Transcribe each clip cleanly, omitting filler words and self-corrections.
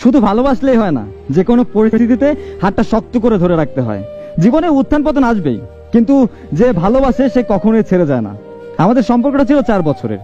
শুধু ভালোবাসলেই হয় না, যে কোনো পরিস্থিতিতে হাতটা শক্ত করে ধরে রাখতে হয়। জীবনে উত্থান পতন আসবেই, কিন্তু যে ভালোবাসে সে কখনোই ছেড়ে যায় না। আমাদের সম্পর্কটা ছিল 4 বছরের।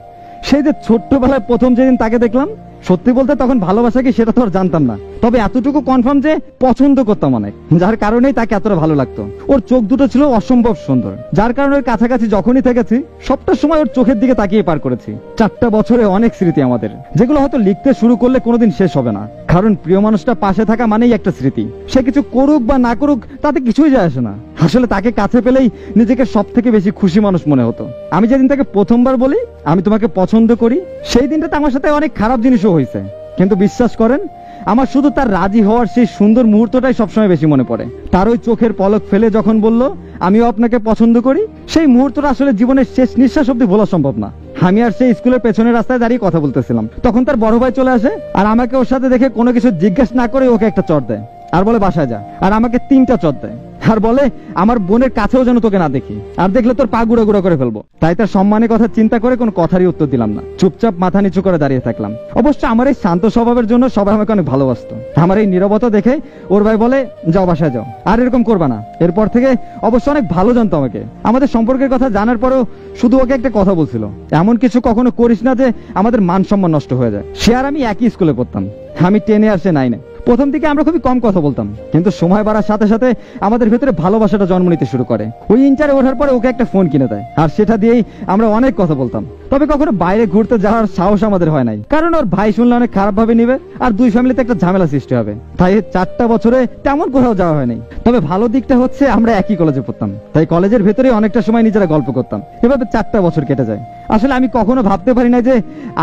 সেই যে ছোট্টবেলায় প্রথম যেদিন তাকে দেখলাম, সত্যি বলতে তখন ভালোবাসা কি সেটা তো আর জানতাম না, তবে এতটুকু কনফার্ম যে পছন্দ করতাম অনেক, যার কারণেই তাকে এতটা ভালো লাগতো। ওর চোখ দুটো ছিল অসম্ভব সুন্দর, যার কারণে ওর কাছাকাছি যখনই থেকেছি সবটা সময় ওর চোখের দিকে তাকিয়ে পার করেছি। 4টা বছরে অনেক স্মৃতি আমাদের, যেগুলো হয়তো লিখতে শুরু করলে কোনোদিন শেষ হবে না। কারণ প্রিয় মানুষটা পাশে থাকা মানেই একটা স্মৃতি। সে কিছু করুক বা না করুক তাতে কিছুই যায় আসে না। আসলে তাকে কাছে পেলেই নিজেকে সব থেকে বেশি খুশি মানুষ মনে হতো। আমি যেদিন তাকে প্রথমবার বলি আমি তোমাকে পছন্দ করি, সেই দিনটাতে আমার সাথে অনেক খারাপ জিনিসও হয়েছে, কিন্তু বিশ্বাস করেন আমার শুধু তার রাজি হওয়ার সেই সুন্দর মুহূর্তটাই সবসময় বেশি মনে পড়ে। তার ওই চোখের পলক ফেলে যখন বলল আমিও আপনাকে পছন্দ করি, সেই মুহূর্তটা আসলে জীবনের শেষ নিঃশ্বাস অব্দি ভোলা সম্ভব না। আমি আর সেই স্কুলের পেছনের রাস্তায় দাঁড়িয়ে কথা বলতেছিলাম, তখন তার বড় ভাই চলে আসে আর আমাকে ওর সাথে দেখে কোনো কিছু জিজ্ঞেস না করে ওকে একটা চট দেয় আর বলে বাসায় যা, আর আমাকে 3টা চট দেয় আর বলে আমার বোনের কাছেও যেন তোকে না দেখি, আর দেখলে তোর পা গুঁড়া গুঁড়া করে ফেলবো। তাই তার সম্মানের কথা চিন্তা করে কোনো কথারই উত্তর দিলাম না, চুপচাপ মাথা নিচু করে দাঁড়িয়ে থাকলাম। অবশ্য আমার এই শান্ত স্বভাবের জন্য সবাই আমাকে অনেক ভালোবাসতো। আমার এই নীরবতা দেখে ওর ভাই বলে যাও বাসায় যাও, আর এরকম করবা না। এরপর থেকে অবশ্য অনেক ভালো জানতো আমাকে। আমাদের সম্পর্কের কথা জানার পরেও শুধু ওকে একটা কথা বলছিল, এমন কিছু কখনো করিস না যে আমাদের মান সম্মান নষ্ট হয়ে যায়। সে আর আমি একই স্কুলে পড়তাম, আমি 10-এ আর সে 9-এ। প্রথম দিকে আমরা খুবই কম কথা বলতাম, কিন্তু সময় বাড়ার সাথে সাথে আমাদের ভেতরে ভালোবাসাটা জন্ম নিতে শুরু করে। ওই ইন্টারে ওঠার পরে ওকে একটা ফোন কিনে দেয়, আর সেটা দিয়েই আমরা অনেক কথা বলতাম। তবে কখনো বাইরে ঘুরতে যাওয়ার সাহস আমাদের হয় নাই, কারণ ওর ভাই শুনলে অনেক খারাপ ভাবে নিবে আর দুই ফ্যামিলিতে একটা ঝামেলা সৃষ্টি হবে। তাই 4টা বছরে তেমন কোথাও যাওয়া হয়নি। তবে ভালো দিকটা হচ্ছে আমরা একই কলেজে পড়তাম, তাই কলেজের ভেতরে অনেকটা সময় নিজেরা গল্প করতাম। এভাবে 4টা বছর কেটে যায়। আসলে আমি কখনো ভাবতে পারি না যে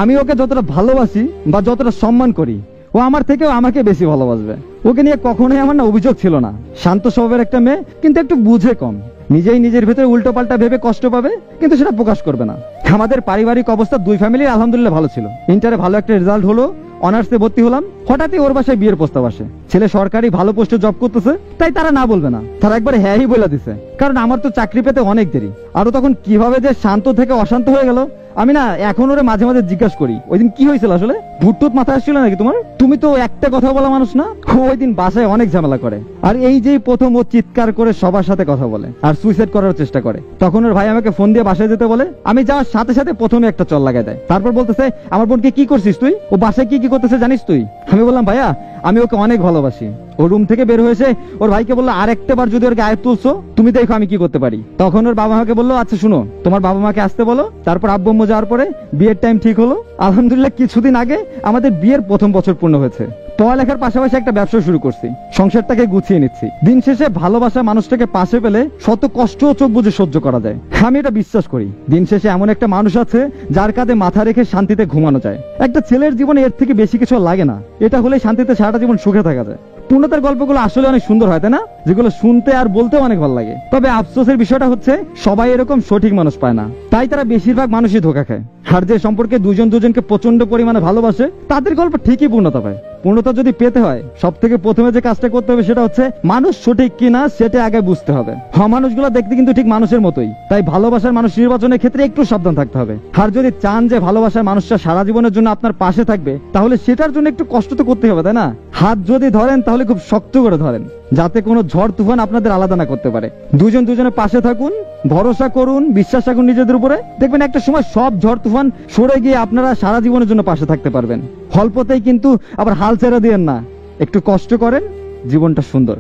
আমি ওকে যতটা ভালোবাসি বা যতটা সম্মান করি, ও আমার থেকেও আমাকে বেশি ভালোবাসবে। ওকে নিয়ে কখনোই আমার না অভিযোগ ছিল না। শান্ত স্বভাবের একটা মেয়ে, কিন্তু একটু বুঝে কম। নিজেই নিজের ভেতরে উল্টো পাল্টা ভেবে কষ্ট পাবে, কিন্তু সেটা প্রকাশ করবে না। আমাদের পারিবারিক অবস্থা দুই ফ্যামিলির আলহামদুলিল্লাহ ভালো ছিল। ইন্টারে ভালো একটা রেজাল্ট হলো, অনার্সে ভর্তি হলাম। হঠাৎই ওর বাসায় বিয়ের প্রস্তাব আসে। ছেলে সরকারি ভালো পোস্টে জব করতেছে, তাই তারা না বলবে না, তারা একবার হ্যাঁই বলে দিছে। কারণ আমার তো চাকরি পেতে অনেক দেরি। আরো তখন কিভাবে যে শান্ত থেকে অশান্ত হয়ে গেল আমি না এখন ওরে মাঝে মাঝে জিজ্ঞাসা করি, ওই দিন কি হয়েছিল আসলে? ভুট্টুত মাথায় আসছিল নাকি তোমার? তুমি তো একটা কথা বলা মানুষ না। ওই দিন বাসায় অনেক ঝামেলা করে, আর এই যে প্রথম ও চিৎকার করে সবার সাথে কথা বলে আর সুইসাইড করার চেষ্টা করে, তখন ওর ভাই আমাকে ফোন দিয়ে বাসায় যেতে বলে। আমি যাওয়ার সাথে সাথে প্রথমে একটা চল লাগাই দেয়। তারপর বলতেছে আমার বোনকে কি করছিস তুই? ও বাসায় কি কি করতেছে জানিস তুই? আমি বললাম ভাইয়া আমি ওকে অনেক ভালোবাসি। ও রুম থেকে বের হয়েছে, ওর ভাইকে বললো আর একটা বার যদি ওর গায়ে তুলছো তুমি দেখো আমি কি করতে পারি। তখন ওর বাবা মাকে বললো আচ্ছা শুনো, তোমার বাবা মাকে আসতে বলো। তারপর আব্বু আম্মু যাওয়ার পরে বিয়ের টাইম ঠিক হলো। আলহামদুলিল্লাহ কিছুদিন আগে আমাদের বিয়ের প্রথম বছর পূর্ণ হয়েছে। পড়ালেখার পাশাপাশি একটা ব্যবসা শুরু করছি, সংসারটাকে গুছিয়ে নিচ্ছি। দিন শেষে ভালোবাসা মানুষটাকে পাশে পেলে শত কষ্ট ও চোখ বুঝে সহ্য করা যায়। আমি এটা বিশ্বাস করি, দিন শেষে এমন একটা মানুষ আছে যার কাঁধে মাথা রেখে শান্তিতে ঘুমানো যায়। একটা ছেলের জীবনে এর থেকে বেশি কিছু লাগে না। এটা হলে শান্তিতে সারাটা জীবন সুখে থাকা যায়। পূর্ণতার গল্পগুলো আসলে অনেক সুন্দর হয়, তাই না? যেগুলো শুনতে আর বলতেও অনেক ভালো লাগে। তবে আফসোসের বিষয়টা হচ্ছে সবাই এরকম সঠিক মানুষ পায় না, তাই তারা বেশিরভাগ মানুষই ধোঁকা খায়। আর যে সম্পর্কে দুজন দুজনকে প্রচন্ড পরিমাণে ভালোবাসে তাদের গল্প ঠিকই পূর্ণতা পায়। পূর্ণতা যদি পেতে হয় সব থেকে প্রথমে যে কাজটা করতে হবে সেটা হচ্ছে মানুষ সঠিক কিনা সেটা আগে বুঝতে হবে। মানুষগুলো দেখতে কিন্তু ঠিক মানুষের মতোই, তাই ভালোবাসার মানুষ নির্বাচনের ক্ষেত্রে একটু সাবধান থাকতে হবে। আর যদি চান যে ভালোবাসার মানুষটা সারা জীবনের জন্য আপনার পাশে থাকবে, তাহলে সেটার জন্য একটু কষ্ট তো করতে হবে, তাই না? হাত যদি ধরেন তাহলে খুব শক্ত করে ধরেন, যাতে কোনো ঝড় তুফান আপনাদের আলাদা না করতে পারে। দুজন দুজনের পাশে থাকুন, ভরসা করুন, বিশ্বাস রাখুন নিজেদের উপরে। দেখবেন একটা সময় সব ঝড় তুফান সরে গিয়ে আপনারা সারা জীবনের জন্য পাশে থাকতে পারবেন। অল্পতেই কিন্তু আবার হাল ছেড়ে দিয়েন না, একটু কষ্ট করেন, জীবনটা সুন্দর।